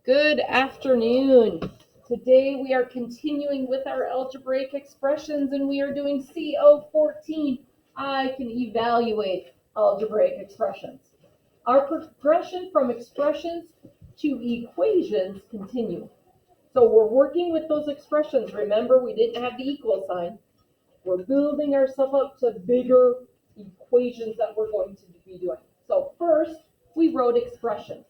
Good afternoon. Today we are continuing with our algebraic expressions and we are doing CO14. I can evaluate algebraic expressions. Our progression from expressions to equations continue. So we're working with those expressions. Remember, we didn't have the equal sign. We're building ourselves up to bigger equations that we're going to be doing. So first, we wrote expressions.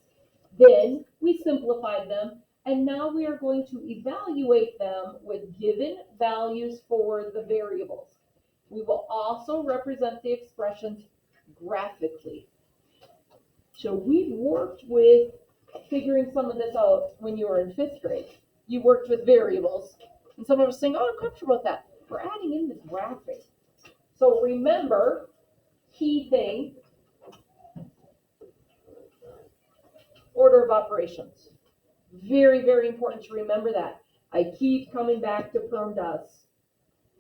Then we simplified them, and now we are going to evaluate them with given values for the variables. We will also represent the expressions graphically. So we've worked with figuring some of this out when you were in 5th grade. You worked with variables, and someone was saying, oh, I'm comfortable with that. We're adding in this graphic. So remember, key thing, order of operations. Very, very important to remember that. I keep coming back to PERMDAS.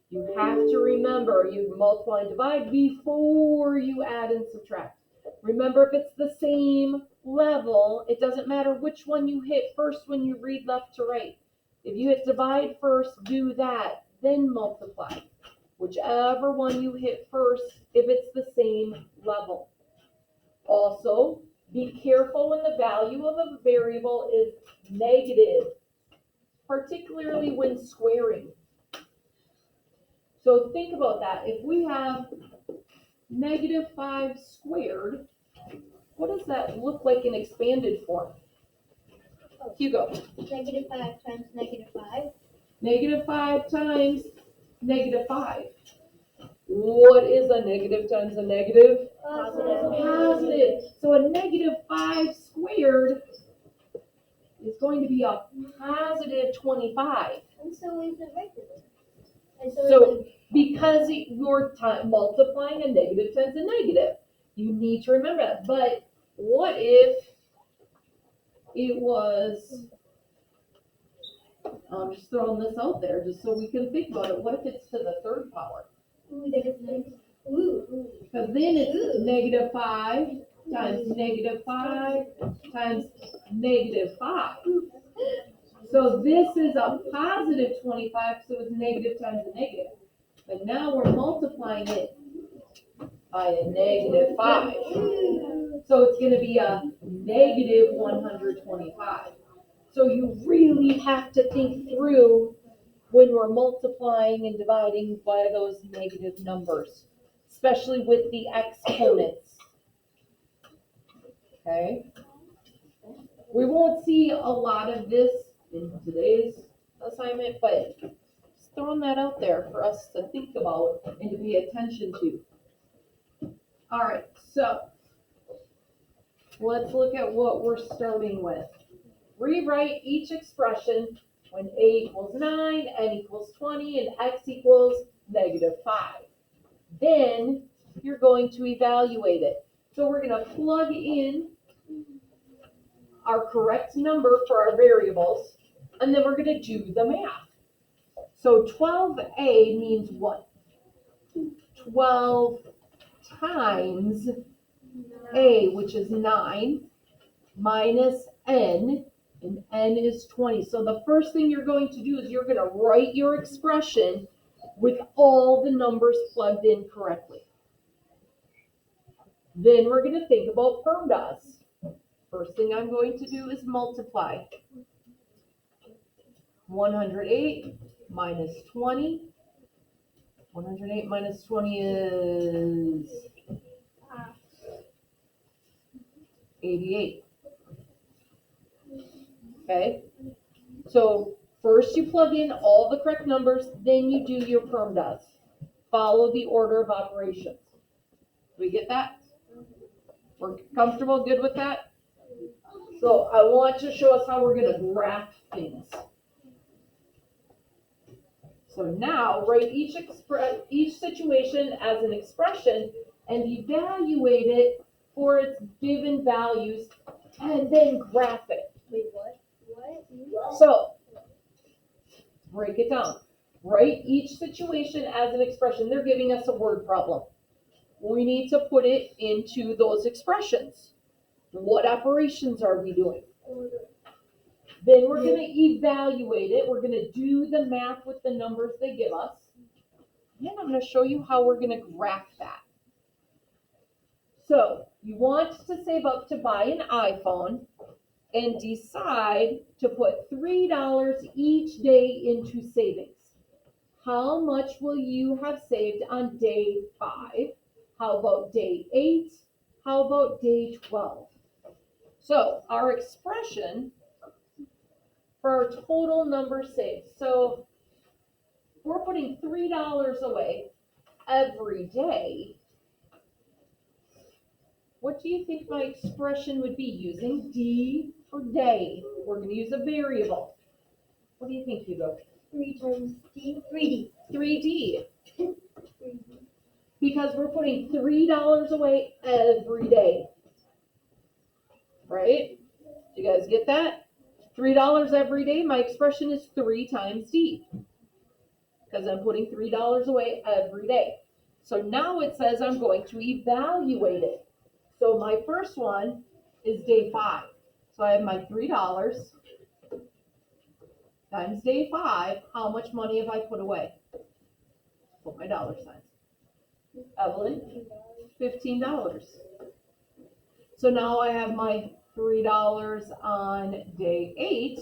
You have to remember you multiply and divide before you add and subtract. Remember, if it's the same level, it doesn't matter which one you hit first when you read left to right. If you hit divide first, do that, then multiply. Whichever one you hit first, if it's the same level. Also, be careful when the value of a variable is negative, particularly when squaring. So think about that. If we have -5 squared, what does that look like in expanded form? Hugo. -5 times -5. -5 times -5. What is a negative times a negative? Positive. So a -5 squared is going to be a positive 25. And so is it regular? So because you're multiplying a negative times a negative, you need to remember that. But what if it was, I'm just throwing this out there just so we can think about it. What if it's to the 3rd power? Because then it's -5 times -5 times -5. So this is a positive 25, so it's negative times a negative. But now we're multiplying it by a -5. So it's going to be a negative 125. So you really have to think through when we're multiplying and dividing by those negative numbers, especially with the exponents. Okay? We won't see a lot of this in today's assignment, but just throwing that out there for us to think about and to pay attention to. All right, so let's look at what we're starting with. Rewrite each expression when a equals 9, n equals 20, and x equals -5. Then you're going to evaluate it. So we're going to plug in our correct number for our variables, and then we're going to do the math. So 12a means what? 12 times a, which is 9, minus n, and n is 20. So the first thing you're going to do is you're going to write your expression with all the numbers plugged in correctly. Then we're going to think about PERMDAS. First thing I'm going to do is multiply. 108 minus 20. 108 minus 20 is 88. Okay? So first you plug in all the correct numbers, then you do your PERMDAS. Follow the order of operations. Do we get that? We're comfortable, good with that? So I want to show us how we're going to graph things. So now write each situation as an expression and evaluate it for its given values and then graph it. Wait, what? So break it down. Write each situation as an expression. They're giving us a word problem. We need to put it into those expressions. What operations are we doing? Then we're gonna evaluate it. We're gonna do the math with the numbers they give us. Then I'm gonna show you how we're gonna graph that. So you want to save up to buy an iPhone and decide to put $3 each day into savings. How much will you have saved on day 5? How about day 8? How about day 12? So our expression for our total number saved. So we're putting $3 away every day. What do you think my expression would be using D for day? We're going to use a variable. What do you think, Hugo? 3 times D. 3D. 3D. Because we're putting $3 away every day. Right? Do you guys get that? $3 every day, my expression is 3 times D. Because I'm putting $3 away every day. So now it says I'm going to evaluate it. So my first one is day 5. So I have my $3 times day 5. How much money have I put away? Put my dollar signs. Evelyn, $15. So now I have my $3 on day 8.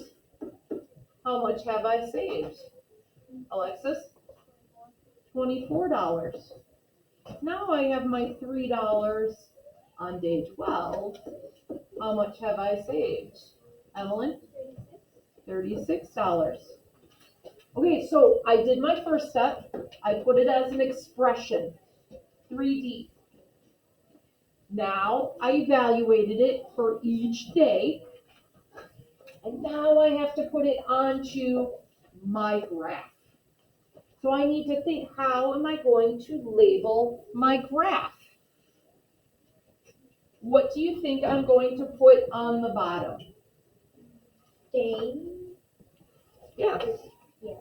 How much have I saved? Alexis? $24. Now I have my $3 on day 12. How much have I saved? Evelyn? $36. Okay, so I did my first step. I put it as an expression, 3D. Now I evaluated it for each day. And now I have to put it onto my graph. So I need to think, how am I going to label my graph? What do you think I'm going to put on the bottom? Day. Yeah. Yeah.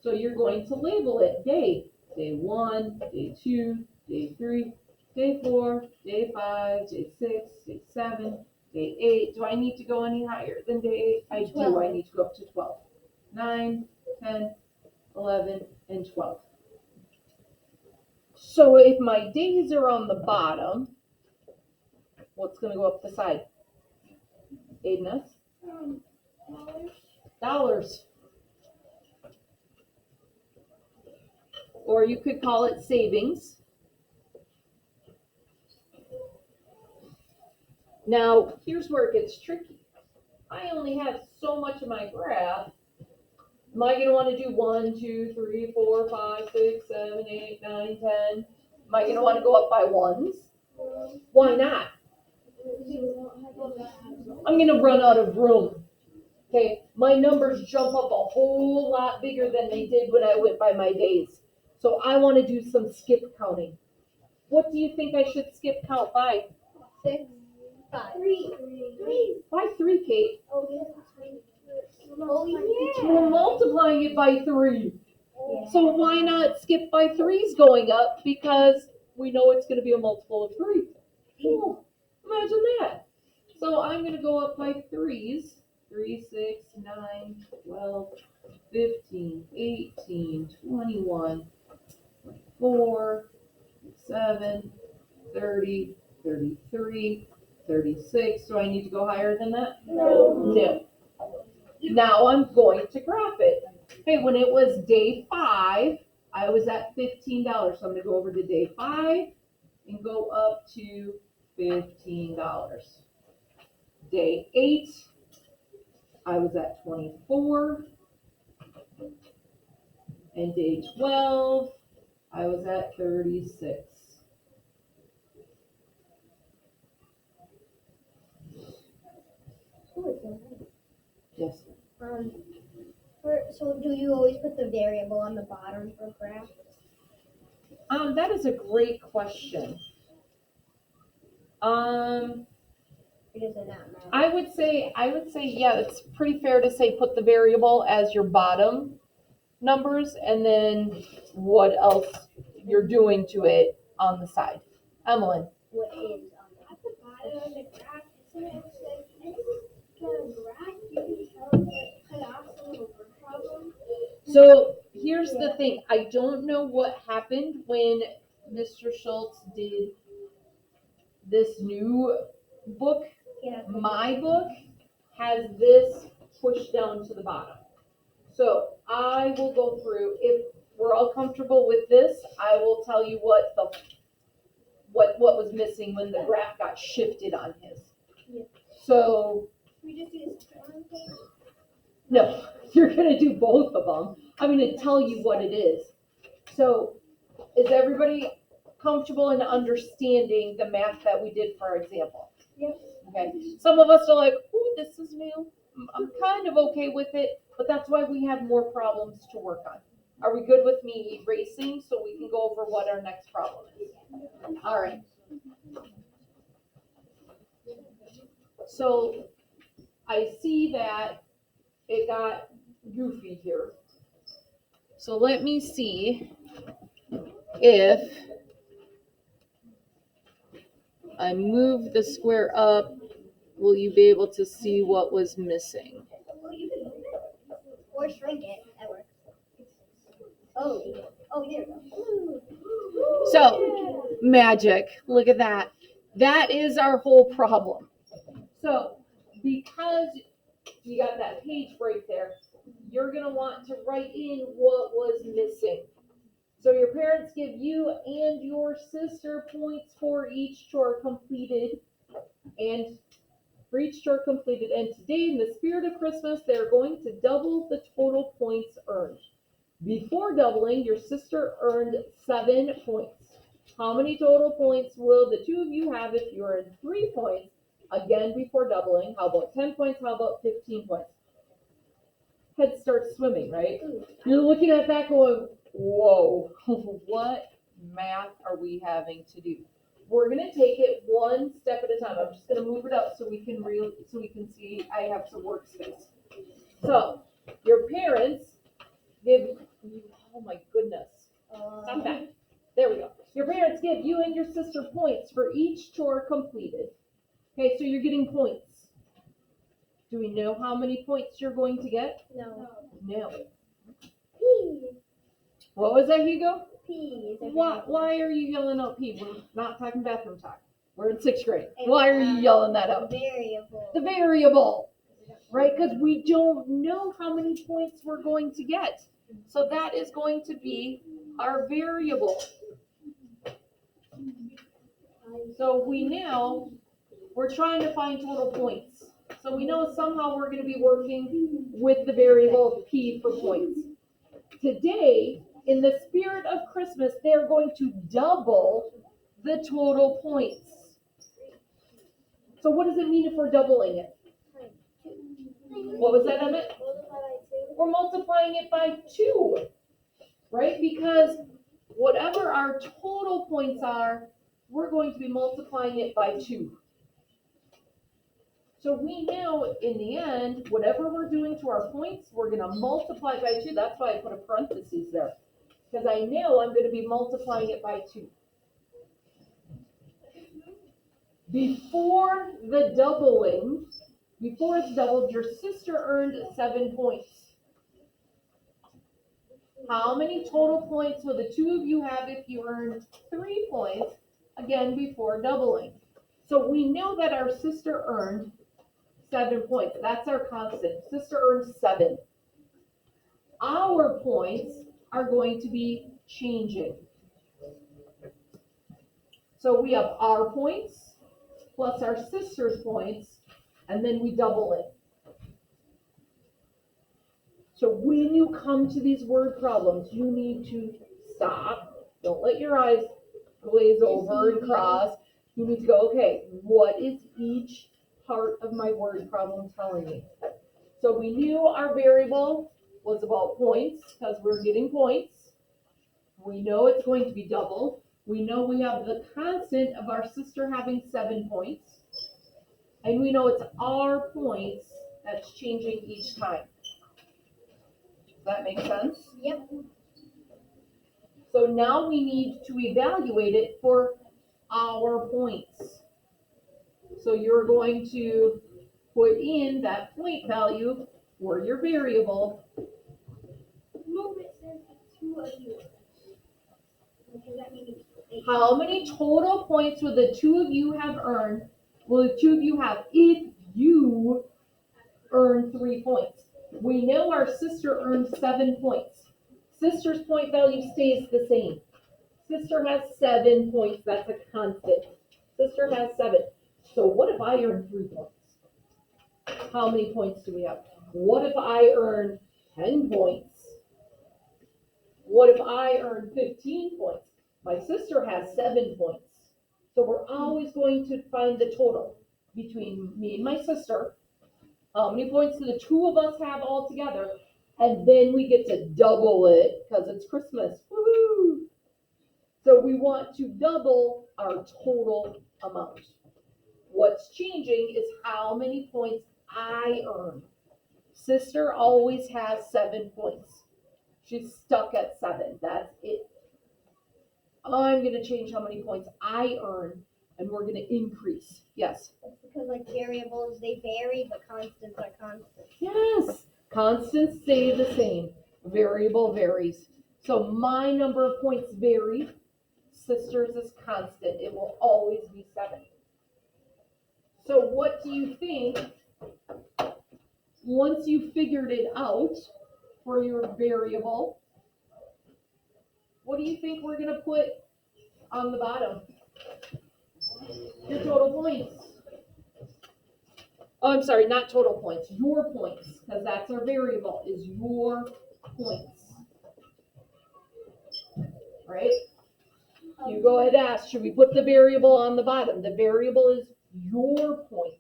So you're going to label it day. Day 1, day 2, day 3, day 4, day 5, day 6, day 7, day 8. Do I need to go any higher than day 8? I do. 12. I need to go up to 12. 9, 10, 11, and 12. So if my days are on the bottom, what's going to go up the side? Aidness? Dollars. Or you could call it savings. Now, here's where it gets tricky. I only have so much of my graph. Am I going to want to do 1, 2, 3, 4, 5, 6, 7, 8, 9, 10? Am I going to want to go up by ones? Why not? I'm going to run out of room. Okay, my numbers jump up a whole lot bigger than they did when I went by my days. So I want to do some skip counting. What do you think I should skip count by? 6, 5. 3. Why 3, Kate? Oh, yeah. We're multiplying it by 3. Yeah. So why not skip by 3's going up? Because we know it's going to be a multiple of 3. Oh, imagine that. So I'm going to go up by 3's. 3, 6, 9, 12, 15, 18, 21, 24, 27, 30, 33, 36. Do I need to go higher than that? No. No. Now I'm going to graph it. Okay, when it was day 5, I was at $15. So I'm going to go over to day 5 and go up to $15. Day 8, I was at 24. And day 12, I was at 36. Yes. So do you always put the variable on the bottom for graph? That is a great question. Or does it not matter? I would say, yeah, it's pretty fair to say put the variable as your bottom numbers and then what else you're doing to it on the side. Emily. What is on the bottom of the graph? Isn't it like any kind of graph? So here's the thing. I don't know what happened when Mr. Schultz did this new book. Yeah. My book has this pushed down to the bottom. So I will go through, if we're all comfortable with this, I will tell you what was missing when the graph got shifted on his. Yeah. So We just do this one page. no, you're gonna do both of them. I'm gonna tell you what it is. So is everybody comfortable in understanding the math that we did for our example? Yep. Okay. Some of us are like, ooh, this is new. I'm kind of okay with it, but that's why we have more problems to work on. Are we good with me erasing so we can go over what our next problem is? All right. So I see that it got goofy here. So let me see if I move the square up, will you be able to see what was missing? Well, you can move it. Or shrink it. That works. Oh, there we go. So, magic. Look at that. That is our whole problem. So, because you got that page break there, you're going to want to write in what was missing. So your parents give you and your sister points for each chore completed, and for each chore completed. And today, in the spirit of Christmas, they're going to double the total points earned. Before doubling, your sister earned 7 points. How many total points will the two of you have if you earned 3 points? Again, before doubling. How about 10 points? How about 15 points? Head starts swimming, right? You're looking at that going, whoa, what math are we having to do? We're gonna take it one step at a time. I'm just gonna move it up so we can see I have some workspace. So your parents give you, oh my goodness, stop that. There we go. Your parents give you and your sister points for each chore completed. Okay, so you're getting points. Do we know how many points you're going to get? No. No. P. What was that, Hugo? P. Why are you yelling out P? We're not talking bathroom talk. We're in 6th grade. Why are you yelling that out? Variable. The variable, right? Because we don't know how many points we're going to get. So that is going to be our variable. So we're trying to find total points. So we know somehow we're going to be working with the variable P for points. Today, in the spirit of Christmas, they're going to double the total points. So what does it mean if we're doubling it? What was that, Emmett? We're multiplying it by 2, right? Because whatever our total points are, we're going to be multiplying it by 2. So we know in the end, whatever we're doing to our points, we're going to multiply by 2. That's why I put a parenthesis there. Because I know I'm going to be multiplying it by 2. Before the doubling, before it's doubled, your sister earned 7 points. How many total points will the two of you have if you earned 3 points, again, before doubling? So we know that our sister earned 7 points. That's our constant. Sister earned 7. Our points are going to be changing. So we have our points plus our sister's points, and then we double it. So when you come to these word problems, you need to stop. Don't let your eyes glaze over and cross. You need to go, okay, what is each part of my word problem telling me? So we knew our variable was about points because we're getting points. We know it's going to be double. We know we have the constant of our sister having 7 points. And we know it's our points that's changing each time. Does that make sense? Yep. So now we need to evaluate it for our points. So you're going to put in that point value for your variable. two of you. Because that means How many total points will the two of you have earned? Will the two of you have if you earn 3 points? We know our sister earned 7 points. Sister's point value stays the same. Sister has 7 points. That's a constant. Sister has 7. So what if I earn 3 points? How many points do we have? What if I earn 10 points? What if I earn 15 points? My sister has 7 points. So we're always going to find the total between me and my sister. How many points do the two of us have all together? And then we get to double it because it's Christmas. Woohoo! So we want to double our total amount. What's changing is how many points I earn. Sister always has 7 points. She's stuck at 7. That's it. I'm going to change how many points I earn, and we're going to increase. Yes? That's because like variables, they vary, but constants are constants. Yes. Constants stay the same. Variable varies. So my number of points vary. Sister's is constant. It will always be 7. So what do you think, once you figured it out for your variable, what do you think we're going to put on the bottom? Your total points. Oh, I'm sorry, not total points, your points, because that's our variable, is your points. Right? You go ahead and ask, should we put the variable on the bottom? The variable is your points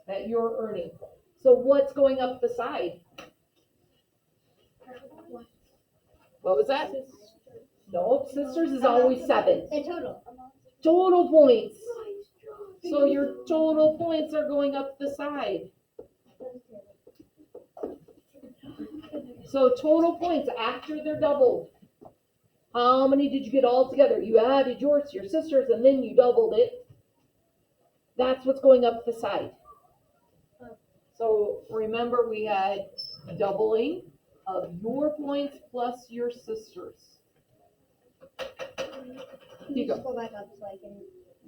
that you're earning. So what's going up the side? What was that? No, sisters is always 7. The total. Total points. So your total points are going up the side. So total points after they're doubled. How many did you get all together? You added yours to your sister's and then you doubled it. That's what's going up the side. So remember we had doubling of your points plus your sister's. Can you just go back up so I can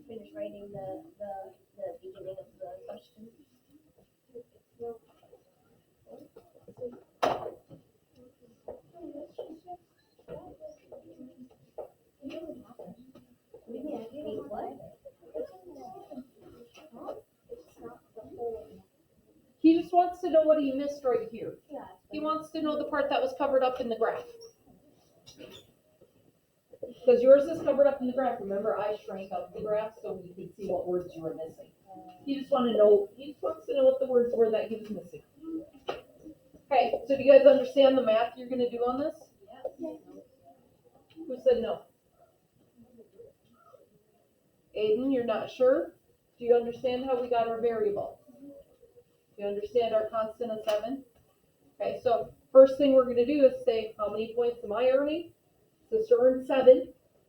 finish writing the beginning of the question? Wait, what? He just wants to know what he missed right here. He wants to know the part that was covered up in the graph. Because yours is covered up in the graph. Remember, I shrank up the graph so we could see what words you were missing. He just wants to know what the words were that he was missing. Okay, so do you guys understand the math you're going to do on this? Yeah. Who said no? Aiden, you're not sure? Do you understand how we got our variable? Do you understand our constant of 7? Okay, so first thing we're going to do is say, how many points am I earning? Sister earned 7.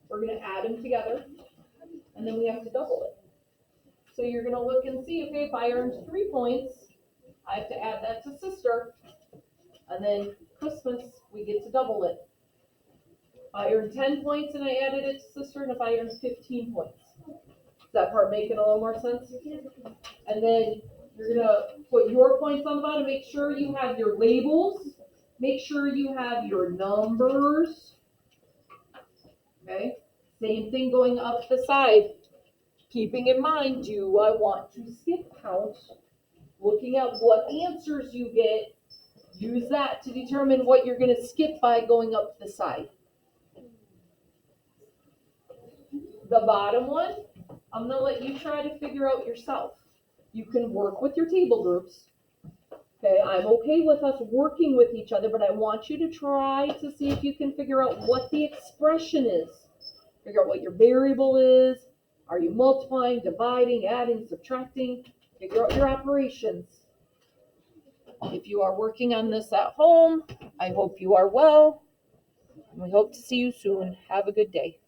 We're going to add them together, and then we have to double it. So you're going to look and see, okay, if I earned 3 points, I have to add that to sister, and then Christmas, we get to double it. If I earned 10 points and I added it to sister, and if I earned 15 points. Does that part make it a little more sense? And then you're going to put your points on the bottom. Make sure you have your labels. Make sure you have your numbers. Okay? Same thing going up the side. Keeping in mind, do I want to skip count? Looking at what answers you get. Use that to determine what you're going to skip by going up the side. The bottom one, I'm going to let you try to figure out yourself. You can work with your table groups. Okay, I'm okay with us working with each other, but I want you to try to see if you can figure out what the expression is. Figure out what your variable is. Are you multiplying, dividing, adding, subtracting? Figure out your operations. If you are working on this at home, I hope you are well. And we hope to see you soon. Have a good day.